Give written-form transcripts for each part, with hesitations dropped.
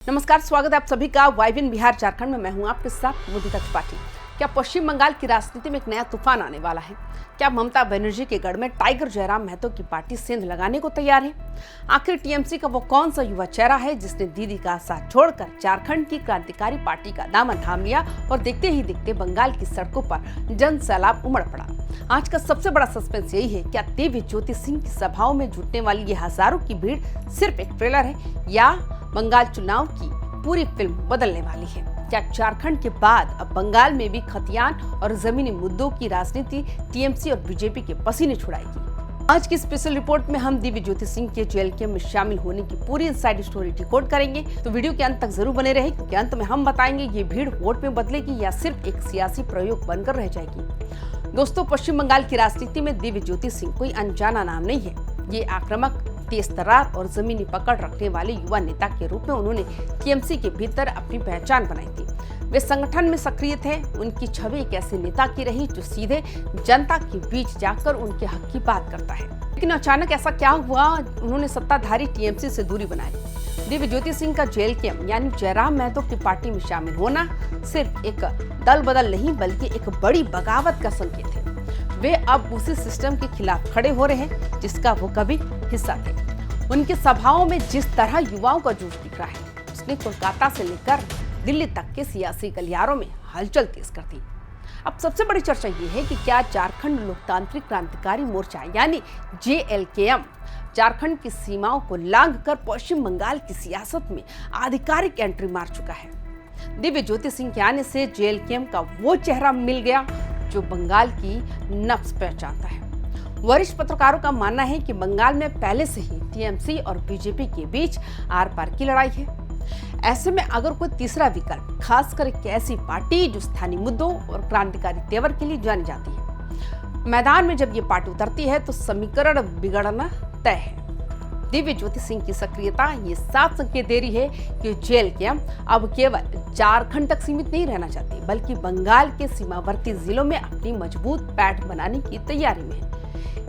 नमस्कार, स्वागत है आप सभी का वाइबिन बिहार झारखंड में। मैं हूं आपके साथ मोदी त्रिपाठी। क्या पश्चिम बंगाल की राजनीति में एक नया तूफान आने वाला है? क्या ममता बनर्जी के गढ़ में टाइगर जयराम महतो की पार्टी सेंध लगाने को तैयार है? आखिर टीएमसी का वो कौन सा युवा चेहरा है जिसने दीदी का साथ छोड़कर झारखंड की क्रांतिकारी पार्टी का दामन थाम लिया और देखते ही देखते बंगाल की सड़कों पर जन सैलाब उमड़ पड़ा? आज का सबसे बड़ा सस्पेंस यही है, क्या दिव्य ज्योति सिंह की सभाओं में जुटने वाली ये हजारों की भीड़ सिर्फ एक ट्रेलर है या बंगाल चुनाव की पूरी फिल्म बदलने वाली है? क्या झारखंड के बाद अब बंगाल में भी खतियान और जमीनी मुद्दों की राजनीति टीएमसी और बीजेपी के पसीने छुड़ाएगी? आज की स्पेशल रिपोर्ट में हम दिव्य ज्योति सिंह के जेल में शामिल होने की पूरी इनसाइड स्टोरी डिकोड करेंगे, तो वीडियो के अंत तक जरूर बने रहे, क्योंकि अंत में हम बताएंगे ये भीड़ वोट में बदलेगी या सिर्फ एक सियासी प्रयोग बनकर रह जाएगी। दोस्तों, पश्चिम बंगाल की राजनीति में दिव्य ज्योति सिंह कोई अनजाना नाम नहीं है। ये आक्रामक, तेज तर्रार और जमीनी पकड़ रखने वाले युवा नेता के रूप में उन्होंने टीएमसी के भीतर अपनी पहचान बनाई थी। वे संगठन में सक्रिय थे। उनकी छवि एक ऐसे नेता की रही जो सीधे जनता के बीच जाकर उनके हक की बात करता है। लेकिन अचानक ऐसा क्या हुआ, उन्होंने सत्ताधारी टीएमसी से दूरी बनाई? दिव्य ज्योति सिंह का जेल कैंप यानी जयराम महतो की पार्टी में शामिल होना सिर्फ एक दल बदल नहीं बल्कि एक बड़ी बगावत का संकेत है। वे अब उसी सिस्टम के खिलाफ खड़े हो रहे हैं जिसका वो कभी हिस्सा थे। उनकी सभाओं में जिस तरह युवाओं का जोश दिख रहा है, उसने कोलकाता से लेकर दिल्ली तक के सियासी गलियारों में हलचल तेज कर दी। अब सबसे बड़ी चर्चा ये है कि क्या झारखंड लोकतांत्रिक क्रांतिकारी मोर्चा यानी JLKM झारखंड की सीमाओं को लांघकर पश्चिम बंगाल की सियासत में आधिकारिक एंट्री मार चुका है? दिव्य ज्योति सिंह के आने से JLKM का वो चेहरा मिल गया जो बंगाल की नब्ज पहचानता है। वरिष्ठ पत्रकारों का मानना है कि बंगाल में पहले से ही टीएमसी और बीजेपी के बीच आर पार की लड़ाई है। ऐसे में अगर कोई तीसरा विकल्प, खासकर एक ऐसी पार्टी जो स्थानीय मुद्दों और क्रांतिकारी तेवर के लिए जानी जाती है, मैदान में जब ये पार्टी उतरती है तो समीकरण बिगड़ना तय है। दिव्य ज्योति सिंह की सक्रियता ये साफ संकेत दे रही है कि JLKM अब केवल झारखंड तक सीमित नहीं रहना चाहती, बल्कि बंगाल के सीमावर्ती जिलों में अपनी मजबूत पैठ बनाने की तैयारी में है।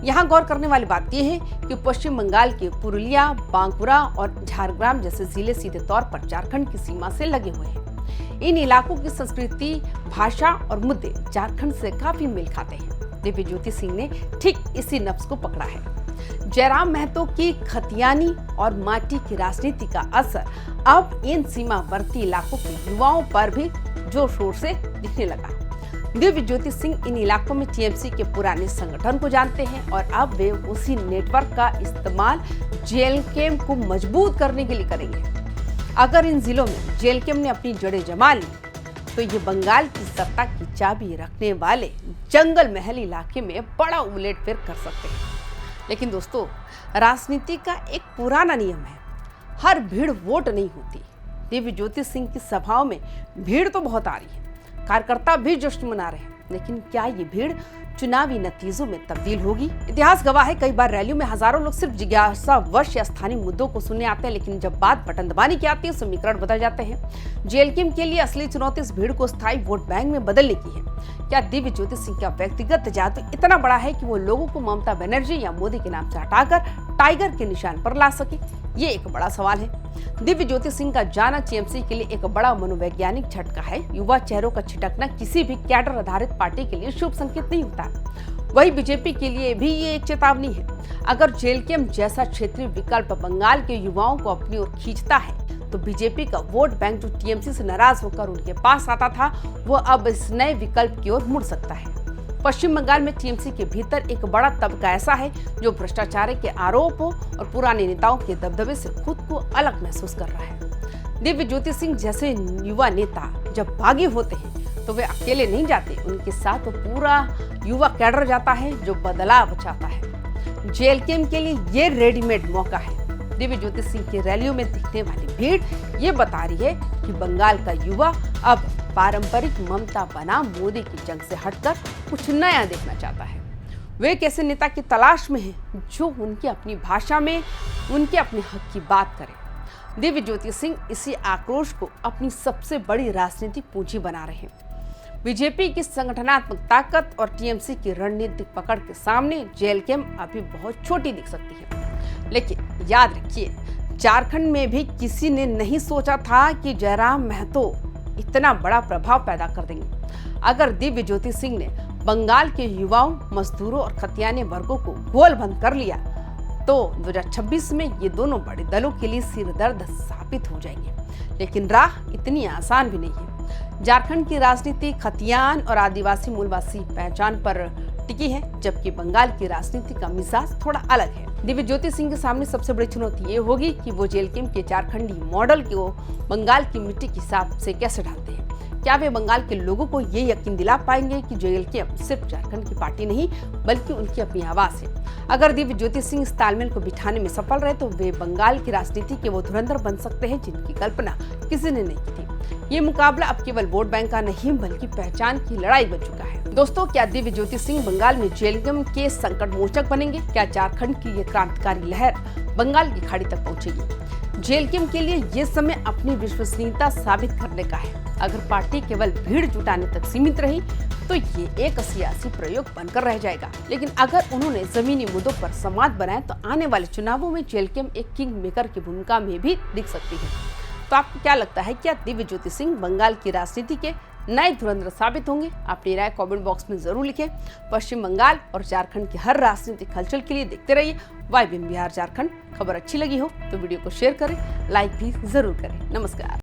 यहाँ गौर करने वाली बात यह है कि पश्चिम बंगाल के पुरुलिया, बांकुरा और झारग्राम जैसे जिले सीधे तौर पर झारखंड की सीमा से लगे हुए हैं। इन इलाकों की संस्कृति, भाषा और मुद्दे झारखंड से काफी मेल खाते हैं। दिव्य ज्योति सिंह ने ठीक इसी नब्ज को पकड़ा है। जयराम महतो की खतियानी और माटी की राजनीति का असर अब इन सीमावर्ती इलाकों के युवाओं पर भी जोर शोर से दिखने लगा। दिव्य ज्योति सिंह इन इलाकों में टीएमसी के पुराने संगठन को जानते हैं और अब वे उसी नेटवर्क का इस्तेमाल JLKM को मजबूत करने के लिए करेंगे। अगर इन जिलों में JLKM ने अपनी जड़ें जमा ली तो ये बंगाल की सत्ता की चाबी रखने वाले जंगल महल इलाके में बड़ा उलटफेर कर सकते हैं। लेकिन दोस्तों, राजनीति का एक पुराना नियम है, हर भीड़ वोट नहीं होती। दिव्य ज्योति सिंह की सभाओं में भीड़ तो बहुत आ रही है, कार्यकर्ता भी जश्न मना रहे हैं, लेकिन क्या ये भीड़ चुनावी नतीजों में तब्दील होगी? इतिहास गवाह है, कई बार रैलियों में हजारों लोग सिर्फ जिज्ञासावश या स्थानीय मुद्दों को सुनने आते हैं, लेकिन जब बात बटन दबाने की आती है समीकरण बदल जाते हैं। JLKM के लिए असली चुनौती इस भीड़ को स्थायी वोट बैंक में बदलने की है। क्या दिव्य ज्योति सिंह का व्यक्तिगत जादू इतना बड़ा है कि वो लोगों को ममता बनर्जी या मोदी के नाम से हटाकर टाइगर के निशान पर ला सके? ये एक बड़ा सवाल है। दिव्य ज्योति सिंह का जाना टीएमसी के लिए एक बड़ा मनोवैज्ञानिक झटका है। युवा चेहरों का छिटकना किसी भी कैडर आधारित पार्टी के लिए शुभ संकेत नहीं होता। वही बीजेपी के लिए भी ये एक चेतावनी है। अगर JLKM जैसा क्षेत्रीय विकल्प बंगाल के युवाओं को अपनी ओर खींचता है तो बीजेपी का वोट बैंक जो टीएमसी से नाराज होकर उनके पास आता था, वो अब इस नए विकल्प की ओर मुड़ सकता है। पश्चिम बंगाल में टीएमसी के भीतर एक बड़ा तबका ऐसा है जो भ्रष्टाचार के आरोपों और पुराने नेताओं के दबदबे से खुद को अलग महसूस कर रहा है। दिव्य ज्योति सिंह जैसे युवा नेता जब बागी होते हैं तो वे अकेले नहीं जाते, उनके साथ वो पूरा युवा कैडर जाता है जो बदलाव चाहता है। JLKM के लिए ये रेडीमेड मौका है। दिव्य ज्योति सिंह की रैलियों में दिखने वाली भीड़ ये बता रही है कि बंगाल का युवा अब पारंपरिक ममता बनाम मोदी की जंग से हटकर कुछ नया देखना चाहता है। वे एक ऐसे नेता की तलाश में हैं जो उनकी अपनी भाषा में उनके अपने हक की बात करे। दिव्य ज्योति सिंह इसी आक्रोश को अपनी सबसे बड़ी राजनीतिक पूंजी बना रहे हैं। बीजेपी की संगठनात्मक ताकत और टीएमसी की रणनीतिक पकड़ के सामने JLKM अभी बहुत छोटी दिख सकती है, लेकिन याद रखिए झारखंड में भी किसी ने नहीं सोचा था कि जयराम महतो इतना बड़ा प्रभाव पैदा कर देंगे। अगर दिव्य ज्योति सिंह ने बंगाल के युवाओं, मजदूरों और खतियाने वर्गों को गोलबंद कर लिया तो 2026 में ये दोनों बड़े दलों के लिए सिरदर्द साबित हो जाएंगे। लेकिन राह इतनी आसान भी नहीं है। झारखंड की राजनीति खतियान और आदिवासी मूलवासी पहचान पर टिकी है, जबकि बंगाल की राजनीति का मिजाज थोड़ा अलग है। दिव्य ज्योति सिंह के सामने सबसे बड़ी चुनौती ये होगी कि वो जेएलके के झारखंडी मॉडल को बंगाल की मिट्टी के हिसाब से कैसे ढालते हैं। क्या वे बंगाल के लोगों को ये यकीन दिला पाएंगे कि जेएलके सिर्फ झारखंड की पार्टी नहीं बल्कि उनकी अपनी आवाज है। अगर दिव्य ज्योति सिंह इस तालमेल को बिठाने में सफल रहे तो वे बंगाल की राजनीति के वो धुरंधर बन सकते हैं जिनकी कल्पना किसी ने नहीं की थी। ये मुकाबला अब केवल वोट बैंक का नहीं बल्कि पहचान की लड़ाई बन चुका है। दोस्तों, क्या दिव्य ज्योति सिंह बंगाल में जेएलके के संकट मोचक बनेंगे? क्या झारखंड की ये क्रांतिकारी लहर बंगाल की खाड़ी तक पहुंचेगी? जेएलके के लिए ये समय अपनी विश्वसनीयता साबित करने का है। अगर पार्टी केवल भीड़ जुटाने तक सीमित रही तो ये एक सियासी प्रयोग बनकर रह जाएगा। लेकिन अगर उन्होंने जमीनी मुद्दों पर संवाद बनाया तो आने वाले चुनावों में जेएलके एक किंग मेकर की भूमिका में भी दिख सकती है। तो आपको क्या लगता है, क्या दिव्य ज्योति सिंह बंगाल की राजनीति के नए धुरंधर साबित होंगे? अपनी राय कमेंट बॉक्स में जरूर लिखें। पश्चिम बंगाल और झारखंड की हर राजनीतिक हलचल के लिए देखते रहिए वाईबीएन बिहार झारखंड। खबर अच्छी लगी हो तो वीडियो को शेयर करें, लाइक भी जरूर करें। नमस्कार।